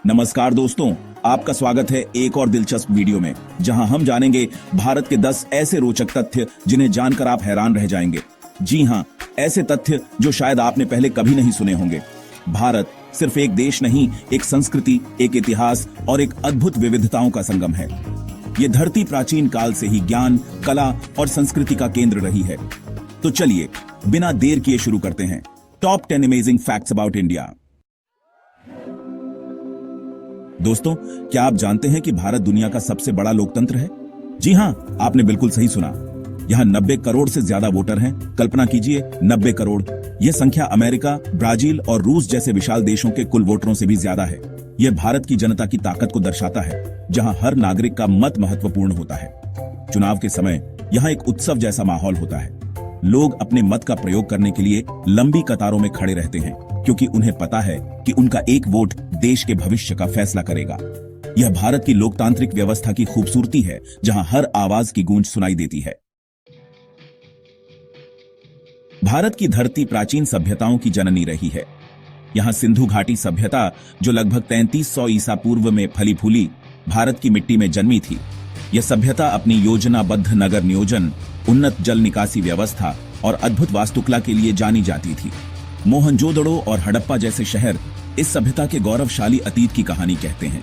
नमस्कार दोस्तों, आपका स्वागत है एक और दिलचस्प वीडियो में, जहां हम जानेंगे भारत के 10 ऐसे रोचक तथ्य जिन्हें जानकर आप हैरान रह जाएंगे। जी हां, ऐसे तथ्य जो शायद आपने पहले कभी नहीं सुने होंगे। भारत सिर्फ एक देश नहीं, एक संस्कृति, एक इतिहास और एक अद्भुत विविधताओं का संगम है। ये धरती प्राचीन काल से ही ज्ञान, कला और संस्कृति का केंद्र रही है। तो चलिए बिना देर किए शुरू करते हैं। Top 10 amazing facts about India. दोस्तों, क्या आप जानते हैं कि भारत दुनिया का सबसे बड़ा लोकतंत्र है? जी हां, आपने बिल्कुल सही सुना। यहां 90 करोड़ से ज्यादा वोटर हैं। कल्पना कीजिए, 90 करोड़। यह संख्या अमेरिका, ब्राजील और रूस जैसे विशाल देशों के कुल वोटरों से भी ज्यादा है। यह भारत की जनता की ताकत को दर्शाता है, जहां हर नागरिक का मत महत्वपूर्ण होता है। चुनाव के समय यहां एक उत्सव जैसा माहौल होता है। लोग अपने मत का प्रयोग करने के लिए लंबी कतारों में खड़े रहते हैं, क्योंकि उन्हें पता है कि उनका एक वोट देश के भविष्य का फैसला करेगा। यह भारत की लोकतांत्रिक व्यवस्था की खूबसूरती है, जहां हर आवाज की गूंज सुनाई देती है। भारत की धरती प्राचीन सभ्यताओं की जननी रही है। यहां सिंधु घाटी सभ्यता, जो लगभग 3300 ईसा पूर्व में फली फूली भारत की मिट्टी में जन्मी थी। यह सभ्यता अपनी योजनाबद्ध नगर नियोजन, उन्नत जल निकासी व्यवस्था और अद्भुत वास्तुकला के लिए जानी जाती थी। मोहनजोदड़ो और हड़प्पा जैसे शहर इस सभ्यता के गौरवशाली अतीत की कहानी कहते हैं।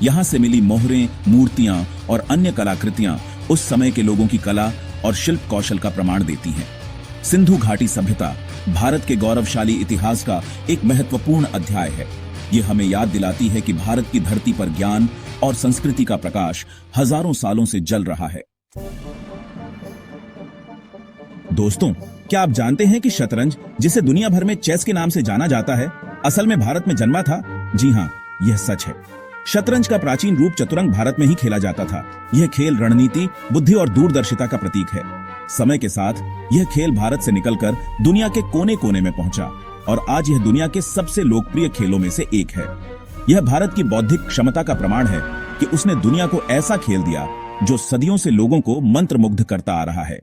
यहां से मिली मोहरें, मूर्तियां और अन्य कलाकृतियां उस समय के लोगों की कला और शिल्प कौशल का प्रमाण देती हैं। सिंधु घाटी सभ्यता भारत के गौरवशाली इतिहास का एक महत्वपूर्ण अध्याय है। यह हमें याद दिलाती है कि भारत की धरती पर ज्ञान और संस्कृति का प्रकाश हजारों सालों से जल रहा है। दोस्तों, क्या आप जानते हैं कि शतरंज, जिसे दुनिया भर में चेस के नाम से जाना जाता है, असल में भारत में जन्मा था? जी हां, यह सच है। शतरंज का प्राचीन रूप चतुरंग भारत में ही खेला जाता था। यह खेल रणनीति, बुद्धि और दूरदर्शिता का प्रतीक है। समय के साथ यह खेल भारत से निकलकर दुनिया के कोने कोने में पहुंचा और आज यह दुनिया के सबसे लोकप्रिय खेलों में से एक है। यह भारत की बौद्धिक क्षमता का प्रमाण है कि उसने दुनिया को ऐसा खेल दिया जो सदियों से लोगों को मंत्रमुग्ध करता आ रहा है।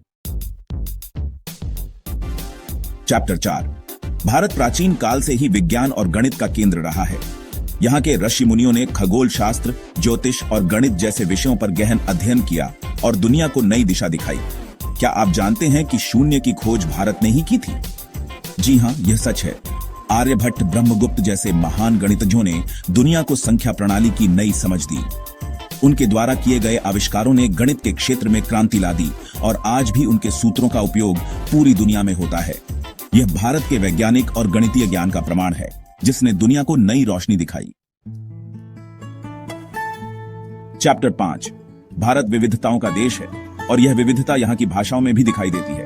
चैप्टर 4। भारत प्राचीन काल से ही विज्ञान और गणित का केंद्र रहा है। यहाँ के ऋषि मुनियों ने खगोल शास्त्र, ज्योतिष और गणित जैसे विषयों पर गहन अध्ययन किया और दुनिया को नई दिशा दिखाई। क्या आप जानते हैं कि शून्य की खोज भारत ने ही की थी? जी हां, यह सच है। आर्यभट्ट, ब्रह्मगुप्त जैसे महान गणितज्ञों ने दुनिया को संख्या प्रणाली की नई समझ दी। उनके द्वारा किए गए आविष्कारों ने गणित के क्षेत्र में क्रांति ला दी और आज भी उनके सूत्रों का उपयोग पूरी दुनिया में होता है। यह भारत के वैज्ञानिक और गणितीय ज्ञान का प्रमाण है, जिसने दुनिया को नई रोशनी दिखाई। चैप्टर 5। भारत विविधताओं का देश है और यह विविधता यहाँ की भाषाओं में भी दिखाई देती है।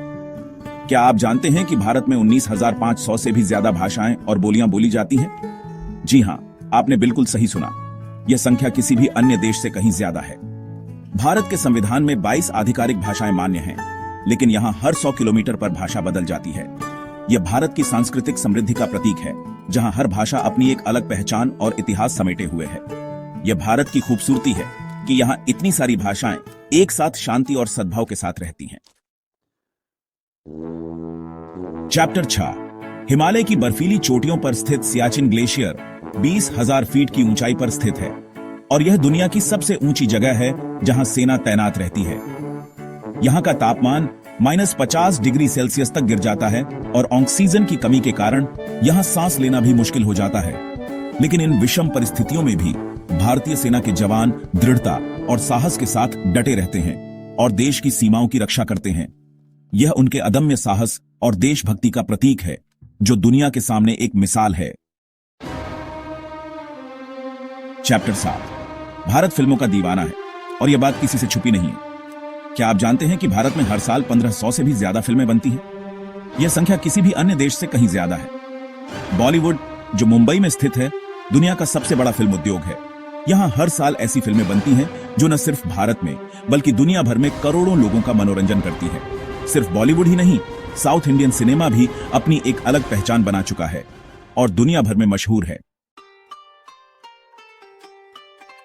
क्या आप जानते हैं कि भारत में 19,500 से भी ज्यादा भाषाएं और बोलियां बोली जाती हैं? जी हां, आपने बिल्कुल सही सुना। यह संख्या किसी भी अन्य देश से कहीं ज्यादा है। भारत के संविधान में 22 आधिकारिक भाषाएं मान्य हैं, लेकिन यहाँ हर 100 किलोमीटर पर भाषा बदल जाती है। यह भारत की सांस्कृतिक समृद्धि का प्रतीक है, जहां हर भाषा अपनी एक अलग पहचान और इतिहास समेटे हुए है। यह भारत की खूबसूरती है कि यहाँ इतनी सारी भाषाएं एक साथ शांति और सद्भाव के साथ रहती हैं। चैप्टर 6। हिमालय की बर्फीली चोटियों पर स्थित सियाचिन ग्लेशियर 20,000 फीट की ऊंचाई पर स्थित है और यह दुनिया की सबसे ऊंची जगह है जहां सेना तैनात रहती है। यहां का तापमान -50 डिग्री सेल्सियस तक गिर जाता है और ऑक्सीजन की कमी के कारण यहां सांस लेना भी मुश्किल हो जाता है। लेकिन इन विषम परिस्थितियों में भी भारतीय सेना के जवान दृढ़ता और साहस के साथ डटे रहते हैं और देश की सीमाओं की रक्षा करते हैं। यह उनके अदम्य साहस और देशभक्ति का प्रतीक है, जो दुनिया के सामने एक मिसाल है। चैप्टर 7। भारत फिल्मों का दीवाना है और यह बात किसी से छुपी नहीं है। क्या आप जानते हैं कि भारत में हर साल 1500 से भी ज्यादा फिल्में बनती हैं? यह संख्या किसी भी अन्य देश से कहीं ज्यादा है। बॉलीवुड, जो मुंबई में स्थित है, दुनिया का सबसे बड़ा फिल्म उद्योग है। यहाँ हर साल ऐसी फिल्में बनती हैं जो न सिर्फ भारत में बल्कि दुनिया भर में करोड़ों लोगों का मनोरंजन करती है। सिर्फ बॉलीवुड ही नहीं, साउथ इंडियन सिनेमा भी अपनी एक अलग पहचान बना चुका है और दुनिया भर में मशहूर है।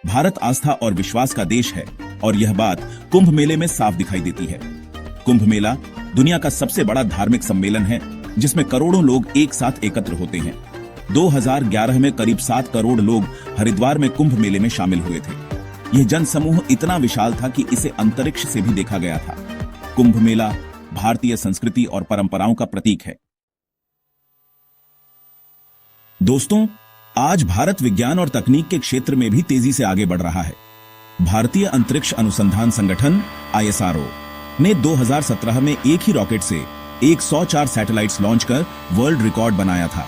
भारत आस्था और विश्वास का देश है और यह बात कुंभ मेले में साफ दिखाई देती है। कुंभ मेला दुनिया का सबसे बड़ा धार्मिक सम्मेलन है, जिसमें करोड़ों लोग एक साथ एकत्र होते हैं। 2011 में करीब 7 करोड़ लोग हरिद्वार में कुंभ मेले में शामिल हुए थे। यह जन समूह इतना विशाल था कि इसे अंतरिक्ष से भी देखा गया था। कुंभ मेला भारतीय संस्कृति और परंपराओं का प्रतीक है। दोस्तों, आज भारत विज्ञान और तकनीक के क्षेत्र में भी तेजी से आगे बढ़ रहा है। भारतीय अंतरिक्ष अनुसंधान संगठन ISRO ने 2017 में एक ही रॉकेट से 104 सैटेलाइट्स लॉन्च कर वर्ल्ड रिकॉर्ड बनाया था।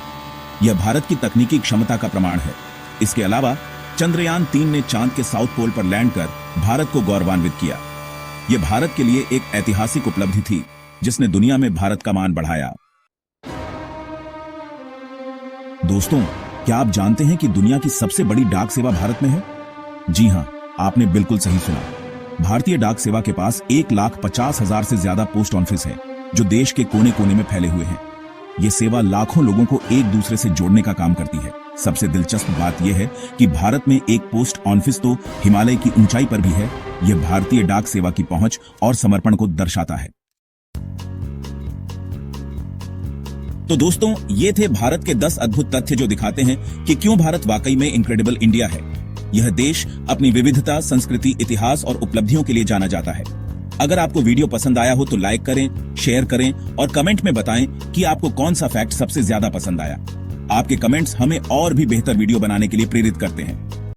यह भारत की तकनीकी क्षमता का प्रमाण है। इसके अलावा चंद्रयान 3 ने चांद के साउथ पोल पर लैंड कर भारत को गौरवान्वित किया। यह भारत के लिए एक ऐतिहासिक उपलब्धि थी जिसने दुनिया में भारत का मान बढ़ाया। दोस्तों, क्या आप जानते हैं कि दुनिया की सबसे बड़ी डाक सेवा भारत में है? जी हां, आपने बिल्कुल सही सुना। भारतीय डाक सेवा के पास 1,50,000 से ज्यादा पोस्ट ऑफिस है जो देश के कोने कोने में फैले हुए हैं। यह सेवा लाखों लोगों को एक दूसरे से जोड़ने का काम करती है। सबसे दिलचस्प बात यह है कि भारत में एक पोस्ट ऑफिस तो हिमालय की ऊंचाई पर भी है। यह भारतीय डाक सेवा की पहुंच और समर्पण को दर्शाता है। तो दोस्तों, ये थे भारत के 10 अद्भुत तथ्य जो दिखाते हैं कि क्यों भारत वाकई में इनक्रेडिबल इंडिया है। यह देश अपनी विविधता, संस्कृति, इतिहास और उपलब्धियों के लिए जाना जाता है। अगर आपको वीडियो पसंद आया हो तो लाइक करें, शेयर करें और कमेंट में बताएं कि आपको कौन सा फैक्ट सबसे ज्यादा पसंद आया। आपके कमेंट्स हमें और भी बेहतर वीडियो बनाने के लिए प्रेरित करते हैं।